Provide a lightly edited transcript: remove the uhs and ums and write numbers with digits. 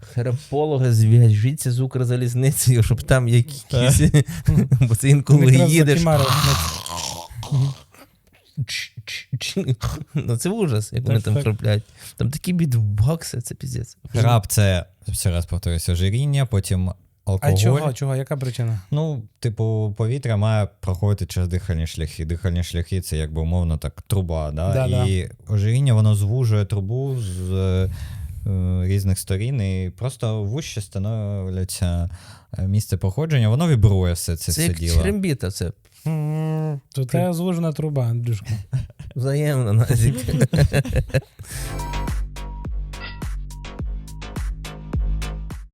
Храпологи, зв'яжіться з Укрзалізницею, щоб там якісь... Бо це інколи Якраз їдеш... Закімаров. Ну це ужас, як вони там Так. храплять. Там такі бітбокси, це піздець. Храп – це, ще раз повторюсь, ожиріння, потім алкоголь. А чого? Яка причина? Ну, типу, повітря має проходити через дихальні шляхи. Дихальні шляхи – це, якби, умовно, так, труба, да? Да-да. І ожиріння, воно звужує трубу з різних сторін, і просто вужче становляться місце походження, воно вібрує все це Це як діло. черембіта, це То це звужена труба, Андрюшка. взаємно, Назік.